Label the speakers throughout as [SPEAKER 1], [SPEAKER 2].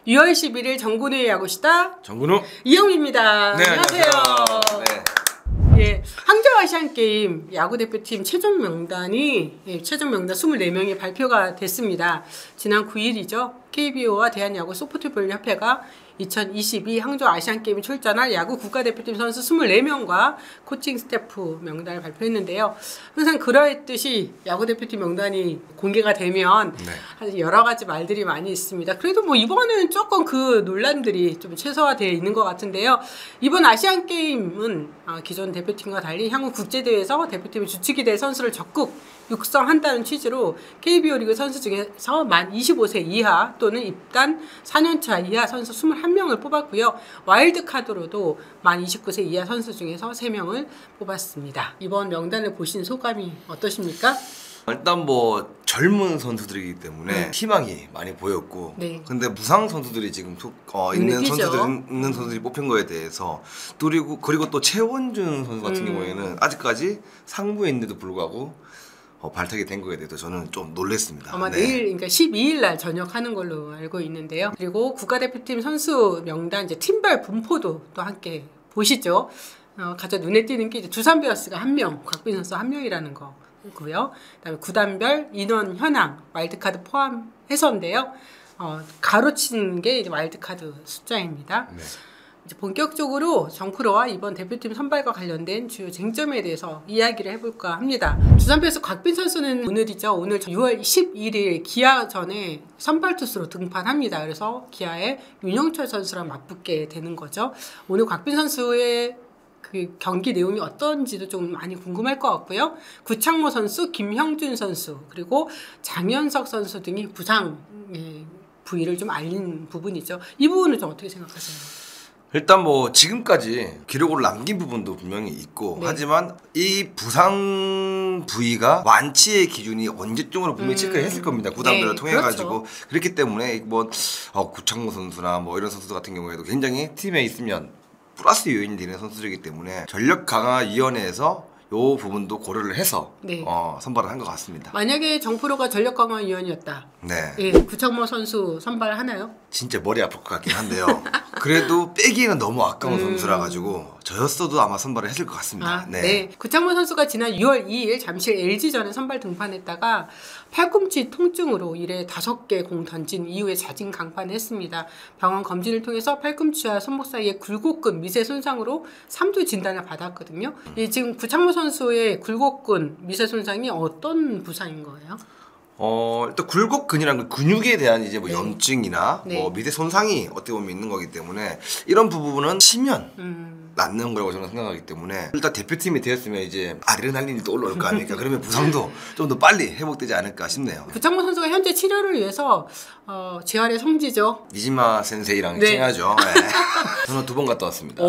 [SPEAKER 1] 6월 11일 정근우의 야구시다.
[SPEAKER 2] 정근우
[SPEAKER 1] 이영미입니다.
[SPEAKER 2] 네, 안녕하세요. 네.
[SPEAKER 1] 예, 항저우 아시안게임 야구대표팀 최종 명단이 최종 명단 24명이 발표가 됐습니다. 지난 9일이죠. KBO와 대한야구 소프트볼 협회가 2022 항저우 아시안게임에 출전할 야구 국가대표팀 선수 24명과 코칭 스태프 명단을 발표했는데요. 항상 그러했듯이 야구대표팀 명단이 공개가 되면 여러 가지 말들이 많이 있습니다. 그래도 뭐 이번에는 조금 그 논란들이 좀 최소화되어 있는 것 같은데요. 이번 아시안게임은 기존 대표팀과 달리 향후 국제대회에서 대표팀의 주축이 될 선수를 적극 육성한다는 취지로 KBO 리그 선수 중에서 만 25세 이하 또는 입단 4년차 이하 선수 21명을 뽑았고요. 와일드카드로도 만 29세 이하 선수 중에서 3명을 뽑았습니다. 이번 명단을 보신 소감이 어떠십니까?
[SPEAKER 2] 일단 뭐 젊은 선수들이기 때문에 희망이 많이 보였고, 근데 부상 선수들이 지금 있는 선수들이 뽑힌 거에 대해서 그리고 또 최원준 선수 같은 경우에는 아직까지 상부에 있는데도 불구하고 발탁이 된 거에 대해서 저는 좀 놀랐습니다.
[SPEAKER 1] 아마 내일, 그러니까 12일 날 전역하는 걸로 알고 있는데요. 그리고 국가대표팀 선수 명단 이제 팀별 분포도 또 함께 보시죠. 가장 눈에 띄는 게 이제 두산 베어스가 1명, 곽빈 선수 1명이라는 거고요. 그다음에 구단별 인원 현황, 와일드카드 포함해서인데요. 가로치는 게 이제 와일드카드 숫자입니다. 이제 본격적으로 정프로와 이번 대표팀 선발과 관련된 주요 쟁점에 대해서 이야기를 해볼까 합니다. 두산 베어스 곽빈 선수는 오늘이죠. 오늘 6월 11일 기아전에 선발 투수로 등판합니다. 그래서 기아의 윤영철 선수랑 맞붙게 되는 거죠. 오늘 곽빈 선수의 그 경기 내용이 어떤지도 좀 많이 궁금할 것 같고요. 구창모 선수, 김형준 선수, 그리고 장현석 선수 등이 부상 부위를 좀 알린 부분이죠. 이 부분은 좀 어떻게 생각하세요?
[SPEAKER 2] 일단 뭐 지금까지 기록으로 남긴 부분도 분명히 있고, 하지만 이 부상 부위가 완치의 기준이 언제쯤으로 분명히 체크를 했을 겁니다. 구단별을 통해 가지고. 그렇기 때문에 뭐 구창모 선수나 뭐 이런 선수들 같은 경우에도 굉장히 팀에 있으면 플러스 요인이 되는 선수들이기 때문에 전력 강화위원회에서 요 부분도 고려를 해서 선발을 한 것 같습니다.
[SPEAKER 1] 만약에 정프로가 전력 강화위원이었다. 구창모 선수 선발하나요?
[SPEAKER 2] 진짜 머리 아플 것 같긴 한데요. 그래도 빼기에는 너무 아까운 선수라 가지고 저였어도 아마 선발을 했을 것 같습니다.
[SPEAKER 1] 구창모 선수가 지난 6월 2일 잠실 LG전에 선발 등판했다가 팔꿈치 통증으로 1회 5개 공 던진 이후에 자진 강판을 했습니다. 병원 검진을 통해서 팔꿈치와 손목 사이의 굴곡근 미세 손상으로 3주 진단을 받았거든요. 지금 구창모 선수의 굴곡근 미세 손상이 어떤 부상인 거예요?
[SPEAKER 2] 일단 굴곡근이라는 근육에 대한 이제 뭐 염증이나 뭐 미세 손상이 어떻게 보면 있는 거기 때문에 이런 부분은 치면 낫는 거라고 저는 생각하기 때문에 일단 대표팀이 되었으면 이제 아드레날린이 또 올라올 거 아닙니까? 그러면 부상도 좀 더 빨리 회복되지 않을까 싶네요.
[SPEAKER 1] 구창모 선수가 현재 치료를 위해서 재활의 성지죠.
[SPEAKER 2] 니지마 센세이랑 친하죠. 저는 2번 갔다 왔습니다.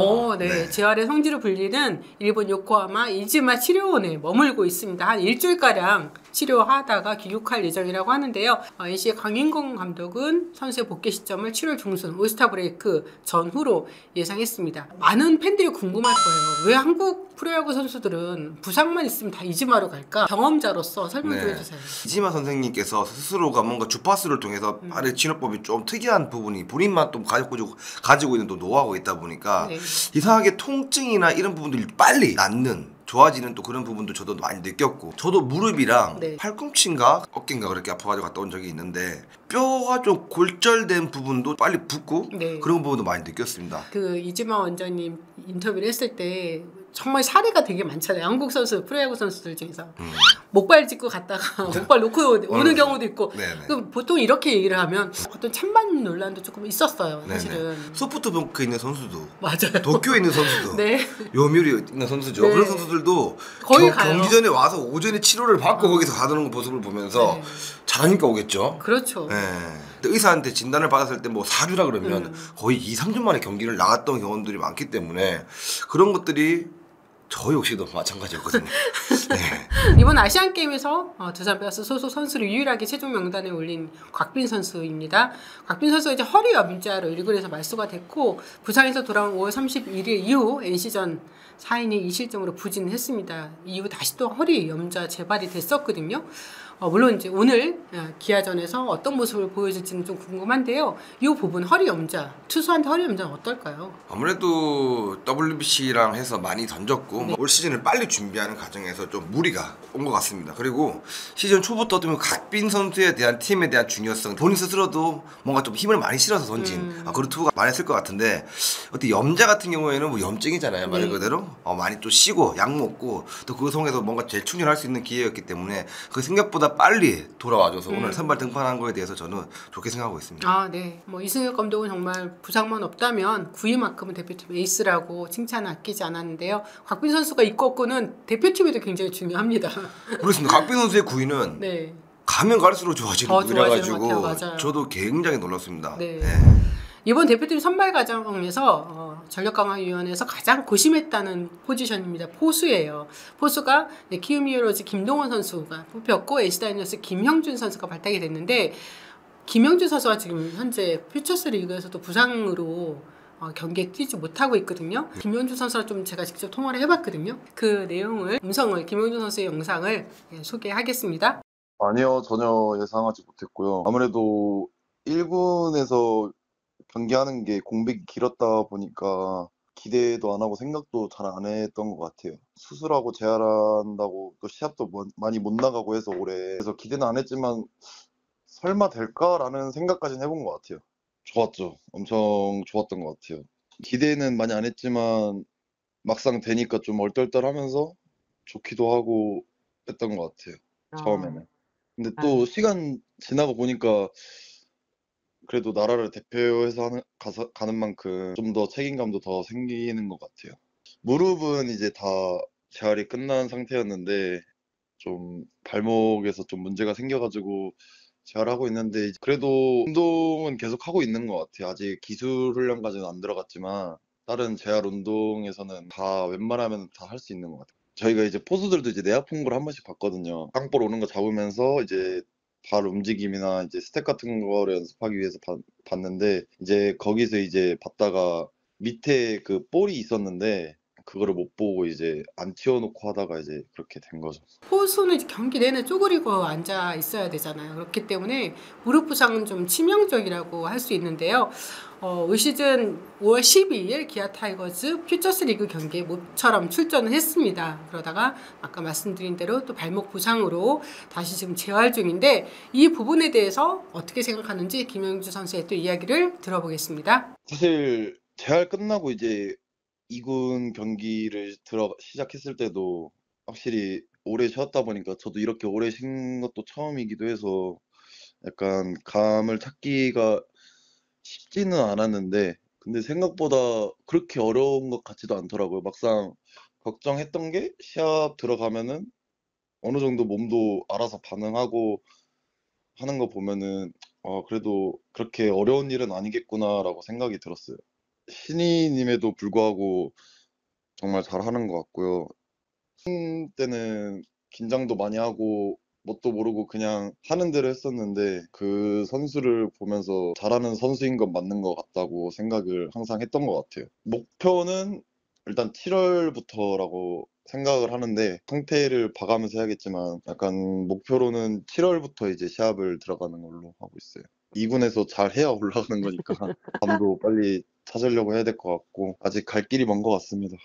[SPEAKER 1] 재활의 성지로 불리는 일본 요코하마 이지마 치료원에 머물고 있습니다. 한 일주일가량 치료하다가 귀국할 예정이라고 하는데요. NC의 강인공 감독은 선수의 복귀 시점을 7월 중순 올스타 브레이크 전후로 예상했습니다. 많은 팬들이 궁금할 거예요. 왜 한국 프로야구 선수들은 부상만 있으면 다 이지마로 갈까? 경험자로서 설명 좀 해주세요.
[SPEAKER 2] 이지마 선생님께서 스스로가 뭔가 주파수를 통해서 발의 진호법이 좀 특이한 부분이 본인만 또 가지고 있는 또 노하우가 있다 보니까 이상하게 통증이나 이런 부분들이 빨리 낫는 좋아지는 또 그런 부분도 저도 많이 느꼈고, 저도 무릎이랑 팔꿈치인가 어깨인가 그렇게 아파가지고 갔다 온 적이 있는데 뼈가 좀 골절된 부분도 빨리 붓고 그런 부분도 많이 느꼈습니다.
[SPEAKER 1] 그 이지마 원장님 인터뷰를 했을 때 정말 사례가 되게 많잖아요. 한국 선수, 프로야구 선수들 중에서 목발 짚고 갔다가 목발 놓고 오는 경우도 있고. 보통 이렇게 얘기를 하면 어떤 찬반 논란도 조금 있었어요. 사실은.
[SPEAKER 2] 소프트뱅크에 있는 선수도,
[SPEAKER 1] 맞아요.
[SPEAKER 2] 도쿄에 있는 선수도, 요미우리에 있는 선수죠. 그런 선수들도
[SPEAKER 1] 거의
[SPEAKER 2] 경기 전에 와서 오전에 치료를 받고 거기서 가는 모습을 보면서 잘하니까 오겠죠.
[SPEAKER 1] 그렇죠.
[SPEAKER 2] 의사한테 진단을 받았을 때 뭐 4주라 그러면 거의 2-3주 만에 경기를 나갔던 경험들이 많기 때문에 그런 것들이 저 역시도 마찬가지였거든요.
[SPEAKER 1] 이번 아시안게임에서 두산 베어스 소속 선수를 유일하게 최종 명단에 올린 곽빈 선수입니다. 곽빈 선수가 이제 허리 염자로 1군에서 말소가 됐고, 부상에서 돌아온 5월 31일 이후 NC전 4인이 이 실점으로 부진을 했습니다. 이후 다시 또 허리 염좌 재발이 됐었거든요. 물론 이제 오늘 기아전에서 어떤 모습을 보여줄지는 좀 궁금한데요. 이 부분 허리 염좌, 투수한테 허리 염좌는 어떨까요?
[SPEAKER 2] 아무래도 WBC랑 해서 많이 던졌고
[SPEAKER 1] 네.
[SPEAKER 2] 올 시즌을 빨리 준비하는 과정에서 좀 무리가 온 것 같습니다. 그리고 시즌 초부터 좀 각빈 선수에 대한 팀에 대한 중요성, 본인 스스로도 뭔가 좀 힘을 많이 실어서 던진 그런 투구가 많이 했을 것 같은데, 어떻게 염자 같은 경우에는 뭐 염증이잖아요. 말 그대로 많이 또 쉬고 약 먹고 또 그 속에서 뭔가 재충전할 수 있는 기회였기 때문에 그 생각보다 빨리 돌아와줘서 오늘 선발 등판한 거에 대해서 저는 좋게 생각하고 있습니다.
[SPEAKER 1] 아, 네. 뭐 이승엽 감독은 정말 부상만 없다면 9위만큼은 대표팀 에이스라고 칭찬을 아끼지 않았는데요. 곽빈 선수가 이끌고는 대표팀에도 굉장히 중요합니다.
[SPEAKER 2] 그렇습니다. 각빈 선수의 9위는
[SPEAKER 1] 네.
[SPEAKER 2] 가면 갈수록 좋아지는
[SPEAKER 1] 더 좋아지는
[SPEAKER 2] 분이라가지고
[SPEAKER 1] 것 같아요. 맞아요.
[SPEAKER 2] 저도 굉장히 놀랐습니다.
[SPEAKER 1] 네.
[SPEAKER 2] 네.
[SPEAKER 1] 이번 대표팀 선발 과정에서 전력강화위원회에서 가장 고심했다는 포지션입니다. 포수예요. 포수가 키움 히어로즈 김동원 선수가 뽑혔고 NC 다이노스 김형준 선수가 발탁이 됐는데, 김형준 선수가 지금 현재 퓨처스 리그에서도 부상으로 경기에 뛰지 못하고 있거든요. 김형준 선수랑 좀 제가 직접 통화를 해봤거든요. 그 내용을, 음성을, 김형준 선수의 영상을 소개하겠습니다.
[SPEAKER 3] 아니요, 전혀 예상하지 못했고요. 아무래도 1군에서 경기하는 게 공백이 길었다 보니까 기대도 안 하고 생각도 잘 안 했던 것 같아요. 수술하고 재활한다고 또 시합도 많이 못 나가고 해서 올해, 그래서 기대는 안 했지만 설마 될까라는 생각까지는 해본 것 같아요. 좋았죠. 엄청 좋았던 것 같아요. 기대는 많이 안 했지만 막상 되니까 좀 얼떨떨하면서 좋기도 하고 했던 것 같아요. 처음에는. 근데 또 시간 지나고 보니까 그래도 나라를 대표해서 가는 만큼 좀 더 책임감도 더 생기는 것 같아요. 무릎은 이제 다 재활이 끝난 상태였는데 좀 발목에서 좀 문제가 생겨가지고 재활하고 있는데, 그래도 운동은 계속 하고 있는 것 같아요. 아직 기술 훈련까지는 안 들어갔지만 다른 재활 운동에서는 다 웬만하면 다 할 수 있는 것 같아요. 저희가 이제 포수들도 이제 내압 홍보를 한 번씩 봤거든요. 땅볼 오는 거 잡으면서 이제 발 움직임이나 이제 스텝 같은 거를 연습하기 위해서 봤는데, 이제 거기서 이제 봤다가 밑에 그 볼이 있었는데 그거를 못 보고 이제 안 치워놓고 하다가 이제 그렇게 된 거죠.
[SPEAKER 1] 포수는 이제 경기 내내 쪼그리고 앉아 있어야 되잖아요. 그렇기 때문에 무릎 부상은 좀 치명적이라고 할 수 있는데요. 올 시즌 5월 12일 기아 타이거즈 퓨처스 리그 경기에 모처럼 출전을 했습니다. 그러다가 아까 말씀드린 대로 또 발목 부상으로 다시 지금 재활 중인데, 이 부분에 대해서 어떻게 생각하는지 김영주 선수의 또 이야기를 들어보겠습니다.
[SPEAKER 3] 사실 재활 끝나고 이제 2군 경기를 시작했을 때도 확실히 오래 쉬었다 보니까, 저도 이렇게 오래 쉰 것도 처음이기도 해서 약간 감을 찾기가 쉽지는 않았는데, 근데 생각보다 그렇게 어려운 것 같지도 않더라고요. 막상 걱정했던 게 시합 들어가면은 어느 정도 몸도 알아서 반응하고 하는 거 보면은 그래도 그렇게 어려운 일은 아니겠구나라고 생각이 들었어요. 신인임에도 불구하고 정말 잘하는 것 같고요. 때는 긴장도 많이 하고 뭣도 모르고 그냥 하는 대로 했었는데, 그 선수를 보면서 잘하는 선수인 건 맞는 것 같다고 생각을 항상 했던 것 같아요. 목표는 일단 7월부터라고 생각을 하는데, 상태를 봐가면서 해야겠지만 약간 목표로는 7월부터 이제 시합을 들어가는 걸로 하고 있어요. 2군에서 잘 해야 올라가는 거니까 감도 빨리 찾으려고 해야 될 것 같고, 아직 갈 길이 먼 것 같습니다.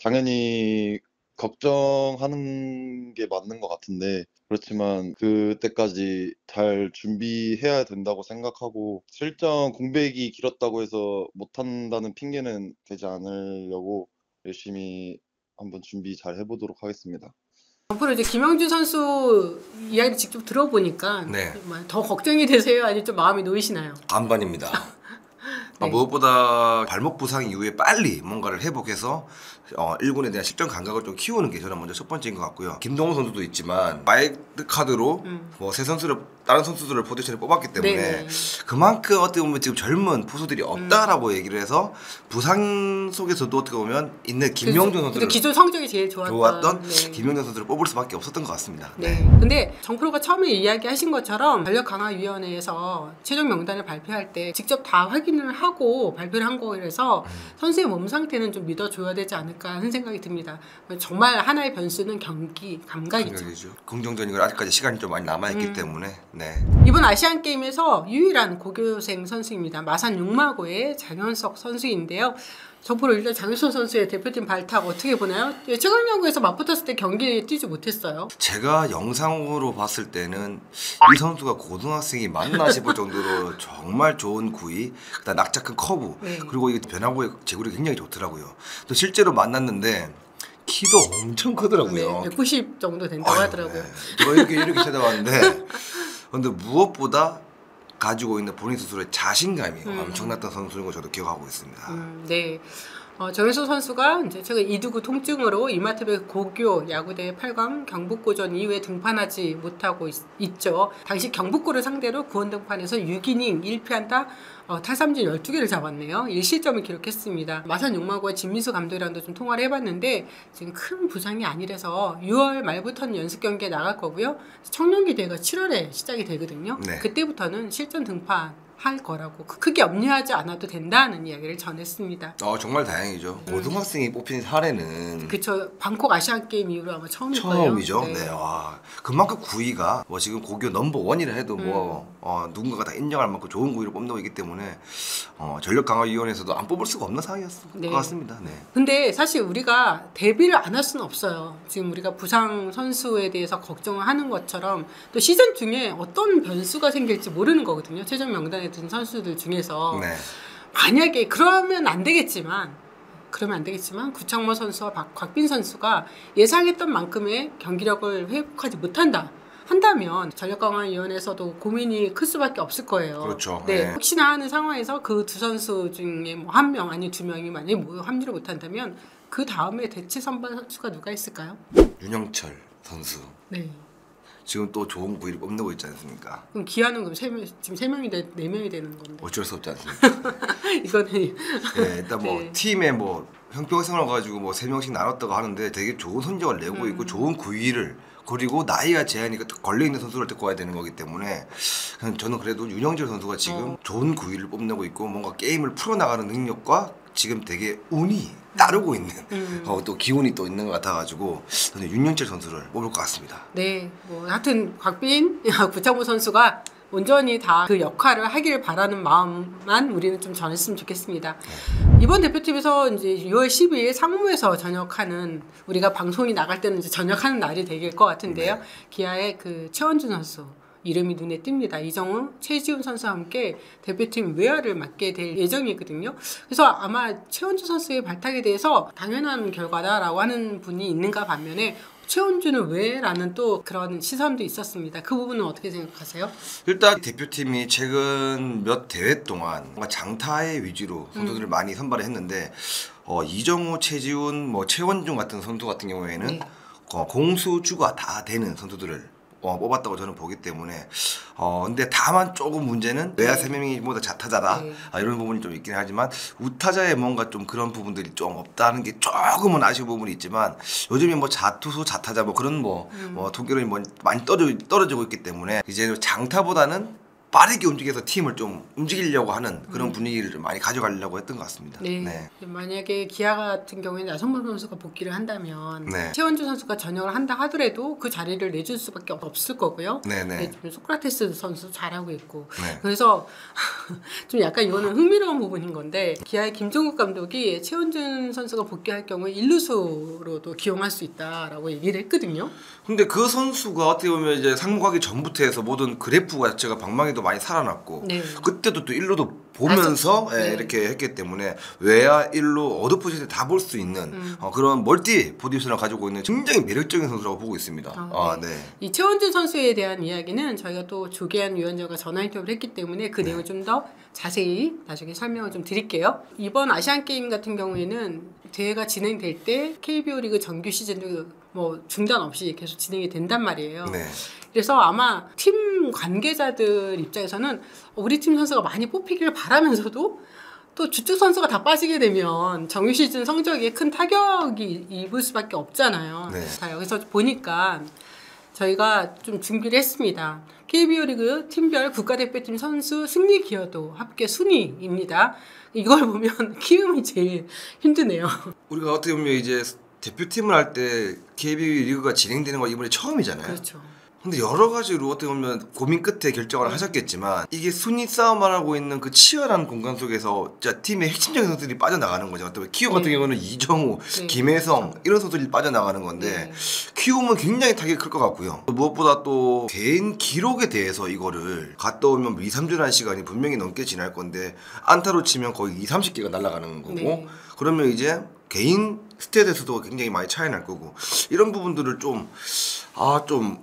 [SPEAKER 3] 당연히 걱정하는 게 맞는 것 같은데, 그렇지만 그때까지 잘 준비해야 된다고 생각하고, 실전 공백이 길었다고 해서 못한다는 핑계는 되지 않으려고 열심히 한번 준비 잘 해보도록 하겠습니다.
[SPEAKER 1] 앞으로 이제 김영준 선수 이야기를 직접 들어보니까
[SPEAKER 2] 네.
[SPEAKER 1] 더 걱정이 되세요? 아니면 좀 마음이 놓이시나요?
[SPEAKER 2] 반반입니다.
[SPEAKER 1] 네.
[SPEAKER 2] 무엇보다 발목 부상 이후에 빨리 뭔가를 회복해서 1군에 대한 실전 감각을 좀 키우는 게 저는 먼저 첫 번째인 것 같고요. 김동훈 선수도 있지만 와일드 카드로 뭐 새 선수를 다른 선수들을 포지션에 뽑았기 때문에
[SPEAKER 1] 네.
[SPEAKER 2] 그만큼 어떻게 보면 지금 젊은 포수들이 없다라고 얘기를 해서 부상 속에서도 어떻게 보면 있는 김명준 선수를
[SPEAKER 1] 기존 성적이 제일 좋았던
[SPEAKER 2] 네. 김명준 선수를 뽑을 수밖에 없었던 것 같습니다.
[SPEAKER 1] 네. 근데 정프로가 처음에 이야기하신 것처럼 전력강화위원회에서 최종 명단을 발표할 때 직접 다 확인을 하고 발표를 한 거라서 선수의 몸 상태는 좀 믿어줘야 되지 않을까 하는 생각이 듭니다. 정말 하나의 변수는 경기 감각이죠.
[SPEAKER 2] 긍정적인 아직까지 시간이 좀 많이 남아있기 때문에 네.
[SPEAKER 1] 이번 아시안 게임에서 유일한 고교생 선수입니다. 마산 육마고의 장현석 선수인데요. 정프로 일단 장현석 선수의 대표팀 발탁 어떻게 보나요? 최강야구에서 맞붙었을 때 경기에 뛰지 못했어요.
[SPEAKER 2] 제가 영상으로 봤을 때는 이 선수가 고등학생이 맞나 싶을 정도로 정말 좋은 구위, 그다음 낙작한 커브,
[SPEAKER 1] 네.
[SPEAKER 2] 그리고 이 변화구의 제구력이 굉장히 좋더라고요. 또 실제로 만났는데 키도 엄청 크더라고요.
[SPEAKER 1] 네, 190 정도 된다고 하더라고요.
[SPEAKER 2] 네. 제가 이렇게 찾아봤는데 근데 무엇보다 가지고 있는 본인 스스로의 자신감이 엄청났던 선수인 걸 저도 기억하고 있습니다.
[SPEAKER 1] 네. 정현석 선수가 이제 최근 이두구 통증으로 이마트백 고교 야구대회 8강 경북고전 이후에 등판하지 못하고 있죠. 당시 경북고를 상대로 구원 등판에서 6이닝 1피안타 탈삼진 12개를 잡았네요. 1실점을 기록했습니다. 마산 육마고의 진민수 감독이랑도 좀 통화를 해봤는데 지금 큰 부상이 아니라서 6월 말부터는 연습 경기에 나갈 거고요. 청년기 대회가 7월에 시작이 되거든요.
[SPEAKER 2] 네.
[SPEAKER 1] 그때부터는 실전 등판 할 거라고 크게 염려하지 않아도 된다는 이야기를 전했습니다.
[SPEAKER 2] 정말 다행이죠. 고등학생이 뽑힌 사례는
[SPEAKER 1] 그쵸. 방콕 아시안 게임 이후로 아마 처음이죠.
[SPEAKER 2] 네. 와, 그만큼 구위가 뭐 지금 고교 넘버 원이라 해도 누군가가 다 인정할 만큼 좋은 구위를 뽑는 거기 때문에 전력강화위원회에서도 안 뽑을 수가 없는 상황이었을 것 같습니다. 네.
[SPEAKER 1] 근데 사실 우리가 대비를 안 할 수는 없어요. 지금 우리가 부상 선수에 대해서 걱정을 하는 것처럼 또 시즌 중에 어떤 변수가 생길지 모르는 거거든요. 최종 명단에 든 선수들 중에서
[SPEAKER 2] 네.
[SPEAKER 1] 만약에 그러면 안 되겠지만 구창모 선수와 곽빈 선수가 예상했던 만큼의 경기력을 회복하지 한다면 전력강화위원회에서도 고민이 클 수밖에 없을 거예요.
[SPEAKER 2] 그렇죠.
[SPEAKER 1] 네.
[SPEAKER 2] 네.
[SPEAKER 1] 혹시나 하는 상황에서 그 두 선수 중에 뭐 한 명 아니 두 명이 만약에 합류를 못한다면 그 다음에 대체 선발 선수가 누가 있을까요?
[SPEAKER 2] 윤영철 선수.
[SPEAKER 1] 네.
[SPEAKER 2] 지금 또 좋은 구위를 뽑는 거 있지 않습니까?
[SPEAKER 1] 그럼 기아는 그럼 지금 3명이 4명이 되는 건데.
[SPEAKER 2] 어쩔 수 없지 않습니까?
[SPEAKER 1] 이거는
[SPEAKER 2] 네, 일단 뭐 팀에 뭐 형평성을 가지고 뭐 3명씩 나눴다고 하는데 되게 좋은 성적을 내고 있고 좋은 구위를 그리고 나이가 제한이 걸려있는 선수를 데리고 와야 되는 거기 때문에 저는 그래도 윤영철 선수가 지금 좋은 구위를 뽐내고 있고 뭔가 게임을 풀어나가는 능력과 지금 되게 운이 따르고 있는 또 기운이 또 있는 것 같아가지고 저는 윤영철 선수를 뽑을 것 같습니다.
[SPEAKER 1] 네, 뭐 하여튼 곽빈, 구창모 선수가 온전히 다 그 역할을 하기를 바라는 마음만 우리는 좀 전했으면 좋겠습니다. 이번 대표팀에서 이제 6월 12일 상무에서 전역하는 우리가 방송이 나갈 때는 이제 전역하는 날이 될 것 같은데요. 기아의 그 최원준 선수 이름이 눈에 띕니다. 이정우, 최지훈 선수와 함께 대표팀 외야를 맡게 될 예정이거든요. 그래서 아마 최원준 선수의 발탁에 대해서 당연한 결과다라고 하는 분이 있는가 반면에 최원준은 왜? 라는 또 그런 시선도 있었습니다. 그 부분은 어떻게 생각하세요?
[SPEAKER 2] 일단 대표팀이 최근 몇 대회 동안 뭔가 장타의 위주로 선수들을 많이 선발을 했는데 이정우, 최지훈, 뭐 최원준 같은 선수 같은 경우에는 공수주가 다 되는 선수들을 뽑았다고 저는 보기 때문에 근데 다만 조금 문제는 외야 3명이 모두 자타자다 이런 부분이 좀 있긴 하지만 우타자에 뭔가 좀 그런 부분들이 좀 없다는 게 조금은 아쉬운 부분이 있지만 요즘에 뭐 자투수 자타자 뭐 그런 통계론이 많이 떨어지고 있기 때문에 이제 장타보다는 빠르게 움직여서 팀을 좀 움직이려고 하는 그런 분위기를 좀 많이 가져가려고 했던 것 같습니다.
[SPEAKER 1] 네. 만약에 기아 같은 경우에는 나성범 선수가 복귀를 한다면 최원준 선수가 전역을 한다 하더라도 그 자리를 내줄 수밖에 없을 거고요. 소크라테스 선수 잘하고 있고 그래서 좀 약간 이거는 흥미로운 부분인 건데 기아의 김종국 감독이 최원준 선수가 복귀할 경우에 1루수로도 기용할 수 있다라고 얘기를 했거든요.
[SPEAKER 2] 근데 그 선수가 어떻게 보면 이제 상무가기 전부터 해서 모든 그래프 자체가 방망이도 많이 살아났고 그때도 또 1루도 보면서 이렇게 했기 때문에 외야 1루 어드 포지션에 다 볼 수 있는 그런 멀티 포지션을 가지고 있는 굉장히 매력적인 선수라고 보고 있습니다.
[SPEAKER 1] 이 최원준 선수에 대한 이야기는 저희가 또 조계한 위원장과 전화 인터뷰를 했기 때문에 그 내용을 좀 더 자세히 나중에 설명을 좀 드릴게요. 이번 아시안 게임 같은 경우에는 대회가 진행될 때 KBO 리그 정규 시즌도 뭐 중단 없이 계속 진행이 된단 말이에요.
[SPEAKER 2] 네.
[SPEAKER 1] 그래서 아마 팀 관계자들 입장에서는 우리 팀 선수가 많이 뽑히기를 바라면서도 또 주축 선수가 다 빠지게 되면 정규 시즌 성적에 큰 타격이 입을 수밖에 없잖아요.
[SPEAKER 2] 네.
[SPEAKER 1] 자, 여기서 보니까 저희가 좀 준비를 했습니다. KBO 리그 팀별 국가대표팀 선수 승리 기여도 합계 순위입니다. 이걸 보면 키움이 제일 힘드네요.
[SPEAKER 2] 우리가 어떻게 보면 이제 대표팀을 할 때 KBO 리그가 진행되는 거 이번에 처음이잖아요.
[SPEAKER 1] 그렇죠.
[SPEAKER 2] 근데 여러 가지로 어떻게 보면 고민 끝에 결정을 하셨겠지만 이게 순위 싸움을 하고 있는 그 치열한 공간 속에서 진짜 팀의 핵심적인 선수들이 빠져나가는 거죠. 어떻게 키움 같은
[SPEAKER 1] 네.
[SPEAKER 2] 경우는 이정우,
[SPEAKER 1] 네.
[SPEAKER 2] 김혜성 이런 선수들이 빠져나가는 건데
[SPEAKER 1] 네.
[SPEAKER 2] 키움은 굉장히 타격이 클 것 같고요. 무엇보다 또 개인 기록에 대해서 이거를 갔다 오면 2, 3주라는 시간이 분명히 넘게 지날 건데 안타로 치면 거의 2, 30개가 날아가는 거고
[SPEAKER 1] 네.
[SPEAKER 2] 그러면 이제 개인 스탯에서도 굉장히 많이 차이 날 거고 이런 부분들을 좀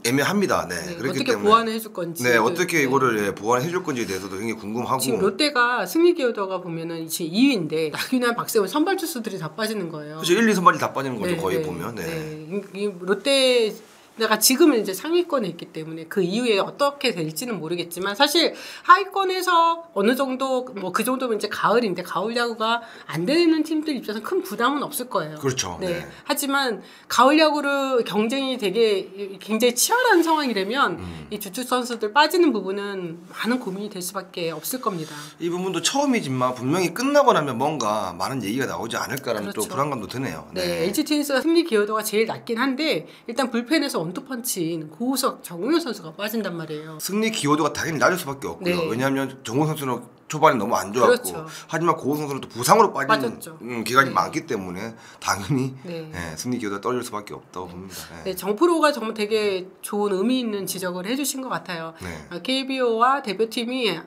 [SPEAKER 2] 애매합니다. 네.
[SPEAKER 1] 네,
[SPEAKER 2] 그렇기
[SPEAKER 1] 어떻게
[SPEAKER 2] 때문에
[SPEAKER 1] 보완을 해줄 건지.
[SPEAKER 2] 네, 어떻게
[SPEAKER 1] 네.
[SPEAKER 2] 이거를 보완해 줄 건지에 대해서도 굉장히 궁금하고
[SPEAKER 1] 지금 롯데가 승리 기여도가 보면은 지금 2위인데 낙윤환, 박세훈 선발 투수들이 다 빠지는 거예요.
[SPEAKER 2] 그렇죠. 1, 2 선발이 다 빠지는 거죠.
[SPEAKER 1] 네,
[SPEAKER 2] 거의
[SPEAKER 1] 네,
[SPEAKER 2] 보면. 네.
[SPEAKER 1] 이 롯데가 지금은 이제 상위권에 있기 때문에 그 이후에 어떻게 될지는 모르겠지만 사실 하위권에서 어느 정도 뭐 그 정도면 이제 가을인데 가을 야구가 안 되는 팀들 입장에서 큰 부담은 없을 거예요.
[SPEAKER 2] 그렇죠.
[SPEAKER 1] 네.
[SPEAKER 2] 네.
[SPEAKER 1] 하지만 가을 야구를 경쟁이 되게 굉장히 치열한 상황이 되면 이 주축 선수들 빠지는 부분은 많은 고민이 될 수밖에 없을 겁니다.
[SPEAKER 2] 이 부분도 처음이지만 분명히 끝나고 나면 뭔가 많은 얘기가 나오지 않을까라는 또
[SPEAKER 1] 그렇죠.
[SPEAKER 2] 불안감도 드네요.
[SPEAKER 1] 네, LG 트윈스가 승리 기여도가 제일 낮긴 한데 일단 불펜에서 원투펀치인 고우석, 정우영 선수가 빠진단 말이에요.
[SPEAKER 2] 승리 기여도가 당연히 낮을 수밖에 없고요.
[SPEAKER 1] 네.
[SPEAKER 2] 왜냐하면 정우 선수는 초반에 너무 안 좋았고
[SPEAKER 1] 그렇죠.
[SPEAKER 2] 하지만 고우 선수는 또 부상으로 빠지는
[SPEAKER 1] 빠졌죠.
[SPEAKER 2] 기간이
[SPEAKER 1] 네.
[SPEAKER 2] 많기 때문에 당연히
[SPEAKER 1] 네.
[SPEAKER 2] 승리 기여도가 떨어질 수밖에 없다고 봅니다.
[SPEAKER 1] 네, 정프로가 정말 되게 좋은 의미 있는 지적을 해주신 것 같아요.
[SPEAKER 2] 네.
[SPEAKER 1] KBO와 대표팀이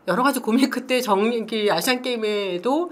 [SPEAKER 1] 여러 가지 고민 끝에 아시안 게임에도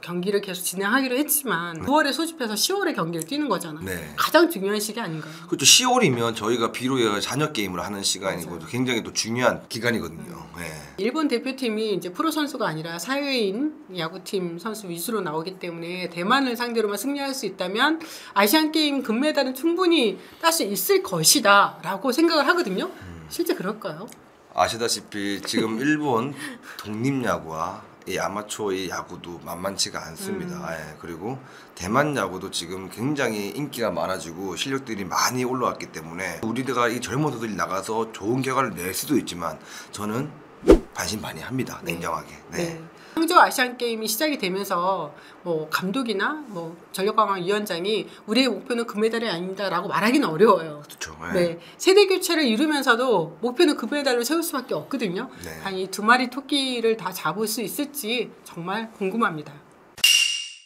[SPEAKER 1] 경기를 계속 진행하기로 했지만 9월에 소집해서 10월에 경기를 뛰는 거잖아요.
[SPEAKER 2] 네.
[SPEAKER 1] 가장 중요한 시기 아닌가요?
[SPEAKER 2] 그렇죠. 10월이면 저희가 비로의 자녀 게임을 하는 시간이고
[SPEAKER 1] 맞아요.
[SPEAKER 2] 굉장히 또 중요한 기간이거든요. 네.
[SPEAKER 1] 일본 대표팀이 이제 프로 선수가 아니라 사회인 야구팀 선수 위주로 나오기 때문에 대만을 상대로만 승리할 수 있다면 아시안 게임 금메달은 충분히 딸 수 있을 것이다라고 생각을 하거든요. 실제 그럴까요?
[SPEAKER 2] 아시다시피 지금 일본 독립야구와 이 아마추어의 야구도 만만치가 않습니다. 예, 그리고 대만 야구도 지금 굉장히 인기가 많아지고 실력들이 많이 올라왔기 때문에 우리가 이 젊은 선수들이 나가서 좋은 결과를 낼 수도 있지만 저는 반신반의합니다. 냉정하게. 네.
[SPEAKER 1] 항저우 아시안 게임이 시작이 되면서 뭐 감독이나 뭐 전력강화위원장이 우리의 목표는 금메달이 아닙니다라고 말하기는 어려워요.
[SPEAKER 2] 그렇죠.
[SPEAKER 1] 네, 세대 교체를 이루면서도 목표는 금메달로 세울 수밖에 없거든요.
[SPEAKER 2] 네.
[SPEAKER 1] 한 이 두 마리 토끼를 다 잡을 수 있을지 정말 궁금합니다.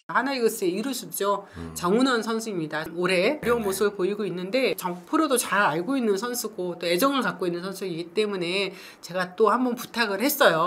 [SPEAKER 1] 하나이글스의 이루수죠. 정은원 선수입니다. 올해 어려운 모습을 보이고 있는데 정프로도 잘 알고 있는 선수고 또 애정을 갖고 있는 선수이기 때문에 제가 또 한번 부탁을 했어요.